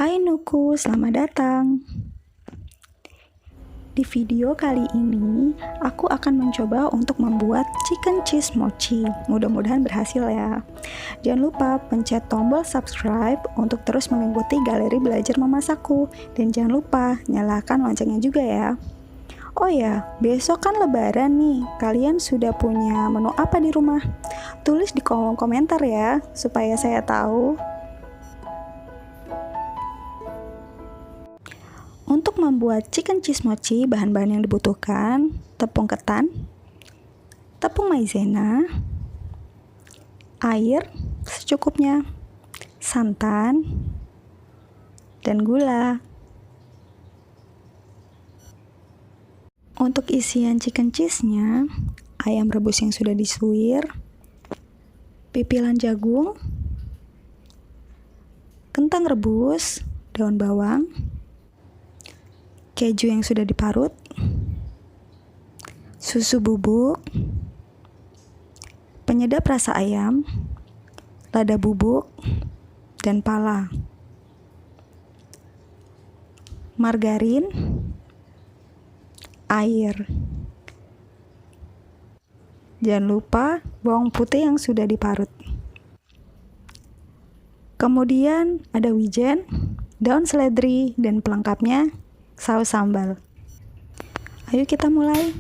Hai Nuku, selamat datang. Di video kali ini, aku akan mencoba untuk membuat chicken cheese mochi. Mudah-mudahan berhasil ya. Jangan lupa pencet tombol subscribe untuk terus mengikuti galeri belajar memasakku. Dan jangan lupa nyalakan loncengnya juga ya. Oh ya, besok kan lebaran nih. Kalian sudah punya menu apa di rumah? Tulis di kolom komentar ya, supaya saya tahu. Untuk membuat chicken cheese mochi, bahan-bahan yang dibutuhkan: tepung ketan, tepung maizena, air secukupnya, santan, dan gula. Untuk isian chicken cheese-nya, ayam rebus yang sudah disuir, pipilan jagung, kentang rebus, daun bawang, keju yang sudah diparut, susu bubuk, penyedap rasa ayam, lada bubuk, dan pala, margarin, air. Jangan lupa bawang putih yang sudah diparut. Kemudian ada wijen, daun seledri, dan pelengkapnya saus sambal. Ayo kita mulai.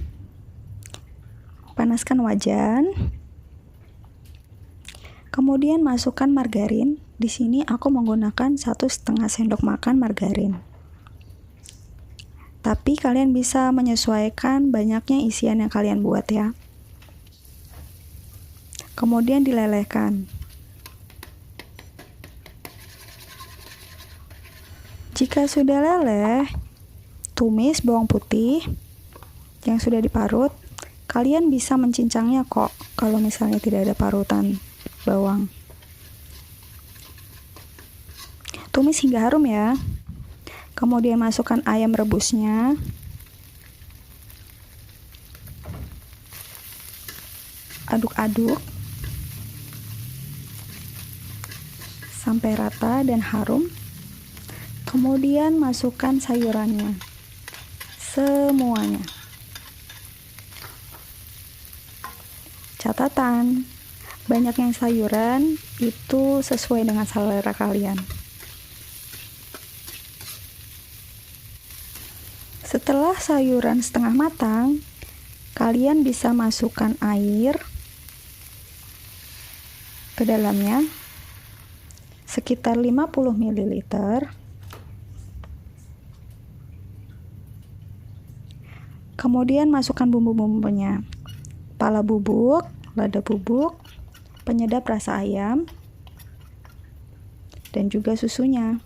Panaskan wajan. Kemudian masukkan margarin. Di sini aku menggunakan 1,5 sendok makan margarin. Tapi kalian bisa menyesuaikan banyaknya isian yang kalian buat ya. Kemudian dilelehkan. Jika sudah leleh, tumis bawang putih yang sudah diparut. Kalian bisa mencincangnya kok kalau misalnya tidak ada parutan bawang. Tumis hingga harum ya. Kemudian masukkan ayam rebusnya. Aduk-aduk sampai rata dan harum. Kemudian masukkan sayurannya. Semuanya. Catatan, banyaknya sayuran itu sesuai dengan selera kalian. Setelah sayuran setengah matang, kalian bisa masukkan air ke dalamnya sekitar 50 ml. Kemudian masukkan bumbu-bumbunya. Pala bubuk, lada bubuk, penyedap rasa ayam, dan juga susunya.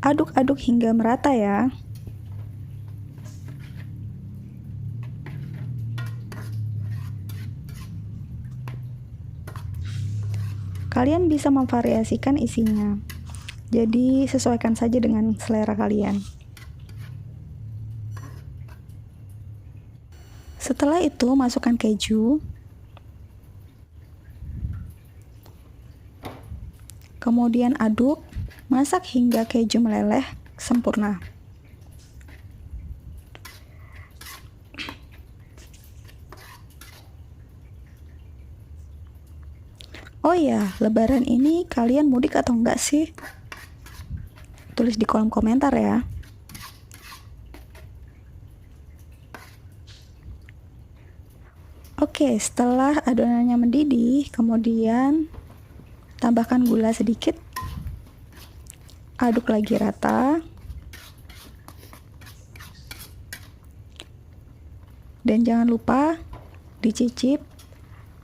Aduk-aduk hingga merata ya. Kalian bisa memvariasikan isinya. Jadi sesuaikan saja dengan selera kalian. Setelah itu masukkan keju. Kemudian aduk, masak hingga keju meleleh sempurna. Oh ya, lebaran ini kalian mudik atau enggak sih? Tulis di kolom komentar ya. Oke, setelah adonannya mendidih, kemudian tambahkan gula sedikit. Aduk lagi rata. Dan jangan lupa dicicip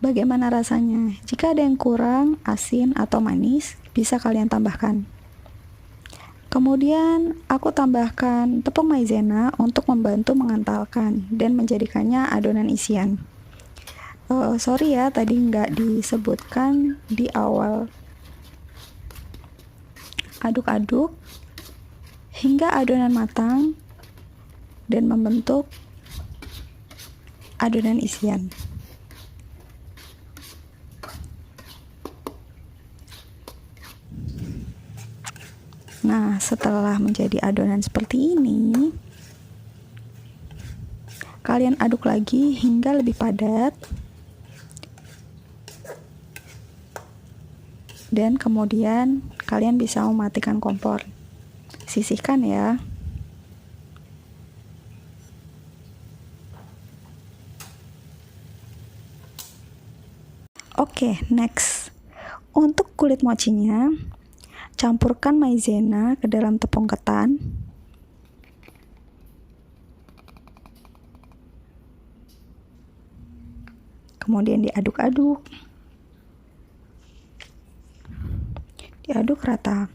bagaimana rasanya. Jika ada yang kurang, asin atau manis, bisa kalian tambahkan. Kemudian aku tambahkan tepung maizena untuk membantu mengentalkan dan menjadikannya adonan isian. Sorry ya, tadi nggak disebutkan di awal. Aduk-aduk hingga adonan matang dan membentuk adonan isian. Nah, setelah menjadi adonan seperti ini, kalian aduk lagi hingga lebih padat. Dan kemudian kalian bisa mematikan kompor. Sisihkan ya. Oke, next. Untuk kulit mochinya, campurkan maizena ke dalam tepung ketan. Kemudian diaduk-aduk. Diaduk rata.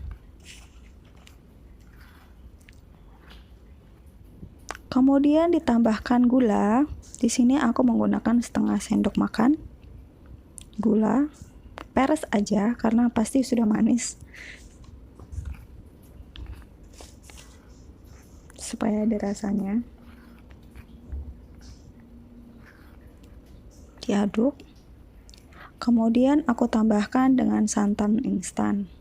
Kemudian ditambahkan gula. Di sini aku menggunakan setengah sendok makan gula. Peres aja karena pasti sudah manis. Supaya ada rasanya. Diaduk. Kemudian aku tambahkan dengan santan instan.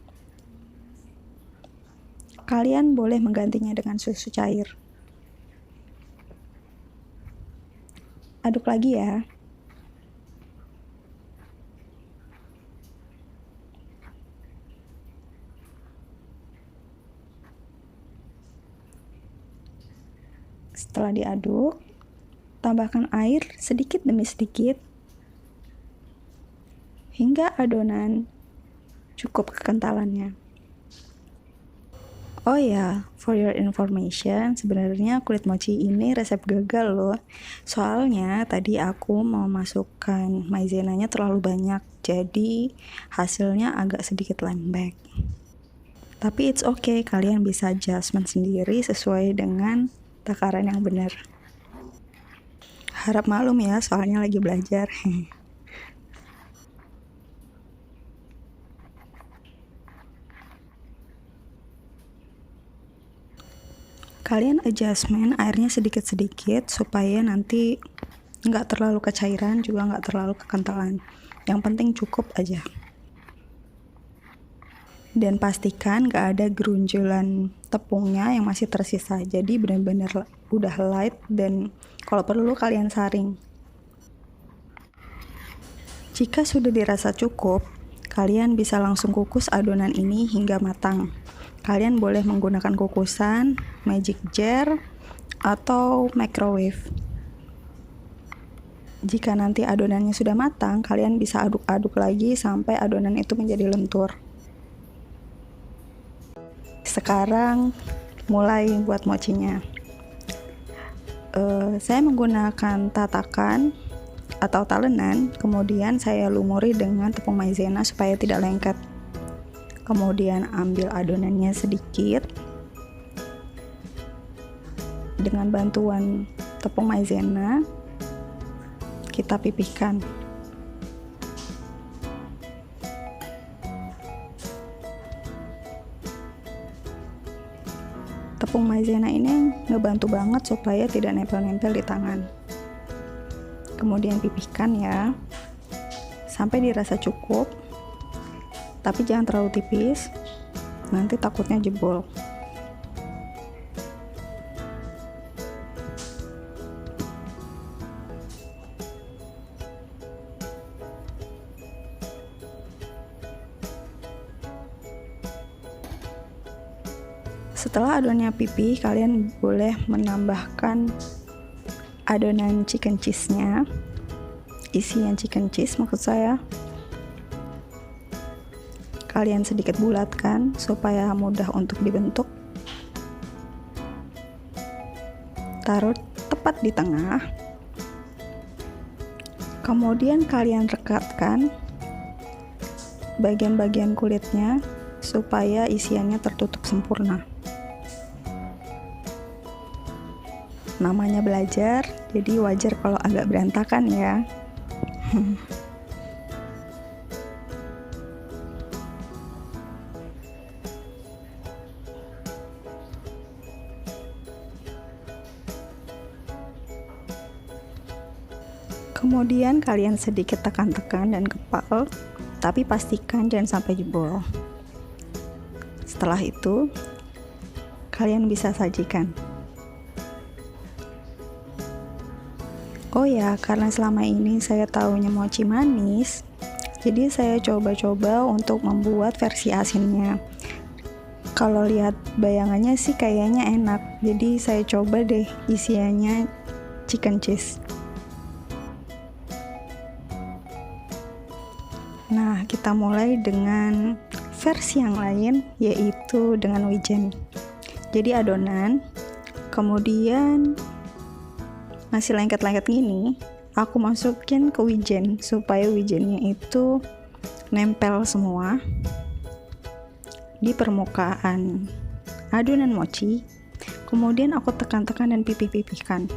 Kalian boleh menggantinya dengan susu cair. Aduk lagi ya. Setelah diaduk, tambahkan air sedikit demi sedikit hingga adonan cukup kekentalannya. Oh ya, for your information, sebenarnya kulit mochi ini resep gagal loh. Soalnya tadi aku mau masukkan maizenanya terlalu banyak, jadi hasilnya agak sedikit lembek. Tapi it's okay, kalian bisa adjustment sendiri sesuai dengan takaran yang benar. Harap maklum ya, soalnya lagi belajar. Kalian adjustment airnya sedikit-sedikit supaya nanti nggak terlalu kecairan juga nggak terlalu kekentalan. Yang penting cukup aja. Dan pastikan nggak ada gerunjulan tepungnya yang masih tersisa. Jadi benar-benar udah light dan kalau perlu kalian saring. Jika sudah dirasa cukup, kalian bisa langsung kukus adonan ini hingga matang. Kalian boleh menggunakan kukusan, magic jar, atau microwave. Jika nanti adonannya sudah matang, kalian bisa aduk-aduk lagi sampai adonan itu menjadi lentur. Sekarang mulai buat mochinya. Saya menggunakan tatakan atau talenan, kemudian saya lumuri dengan tepung maizena supaya tidak lengket. Kemudian ambil adonannya sedikit. Dengan bantuan tepung maizena, kita pipihkan. Tepung maizena ini ngebantu banget supaya tidak nempel-nempel di tangan. Kemudian pipihkan ya, sampai dirasa cukup. Tapi jangan terlalu tipis, nanti takutnya jebol. Setelah adonannya pipih, kalian boleh menambahkan adonan chicken cheese-nya. Isian chicken cheese maksud saya. Kalian sedikit bulatkan supaya mudah untuk dibentuk. Taruh tepat di tengah. Kemudian kalian rekatkan bagian-bagian kulitnya supaya isiannya tertutup sempurna. Namanya belajar, jadi wajar kalau agak berantakan ya. Kemudian kalian sedikit tekan-tekan dan kepal, tapi pastikan jangan sampai jebol. Setelah itu, kalian bisa sajikan. Oh ya, karena selama ini saya taunya mochi manis, jadi saya coba-coba untuk membuat versi asinnya. Kalau lihat bayangannya sih kayaknya enak, jadi saya coba deh isiannya chicken cheese. Nah, kita mulai dengan versi yang lain, yaitu dengan wijen. Jadi adonan, kemudian masih lengket-lengket gini, aku masukin ke wijen supaya wijennya itu nempel semua di permukaan adonan mochi. Kemudian aku tekan-tekan dan pipih-pipihkan,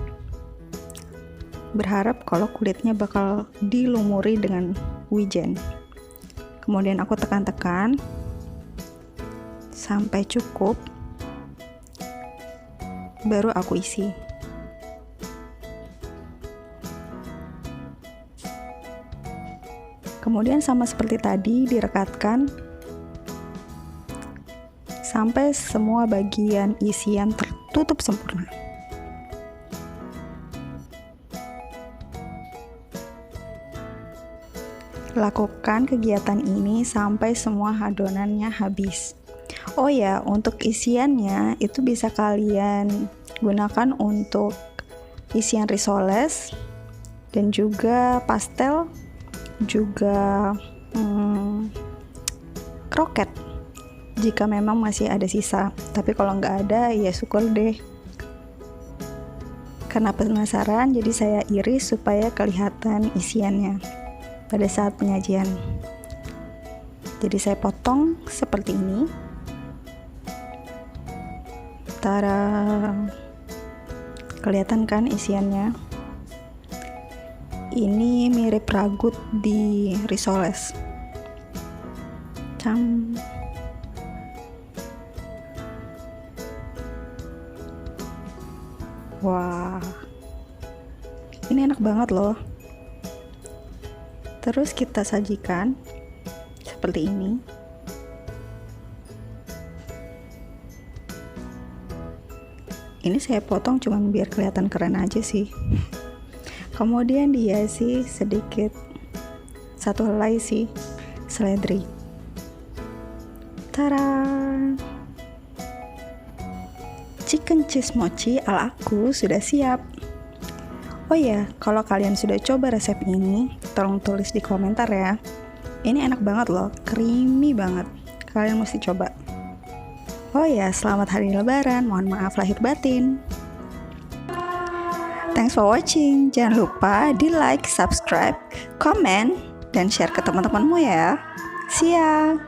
berharap kalau kulitnya bakal dilumuri dengan wijen. Kemudian aku tekan-tekan sampai cukup, baru aku isi. Kemudian sama seperti tadi, direkatkan sampai semua bagian isian tertutup sempurna. Lakukan kegiatan ini sampai semua adonannya habis. Oh ya, untuk isiannya itu bisa kalian gunakan untuk isian risoles dan juga pastel, juga kroket jika memang masih ada sisa. Tapi kalau nggak ada ya syukur deh. Karena penasaran, jadi saya iris supaya kelihatan isiannya pada saat penyajian. Jadi saya potong seperti ini. Tara, kelihatan kan isiannya? Ini mirip ragut di risoles. Wah, ini enak banget loh. Terus kita sajikan seperti ini. Ini saya potong cuman biar kelihatan keren aja sih. Kemudian dihiasi sedikit satu helai sih seledri. Tara! Chicken cheese mochi ala aku sudah siap. Oh ya, kalau kalian sudah coba resep ini, tolong tulis di komentar ya. Ini enak banget loh, creamy banget. Kalian mesti coba. Oh ya, selamat hari Lebaran. Mohon maaf lahir batin. Thanks for watching. Jangan lupa di like, subscribe, comment, dan share ke teman-temanmu ya. See ya.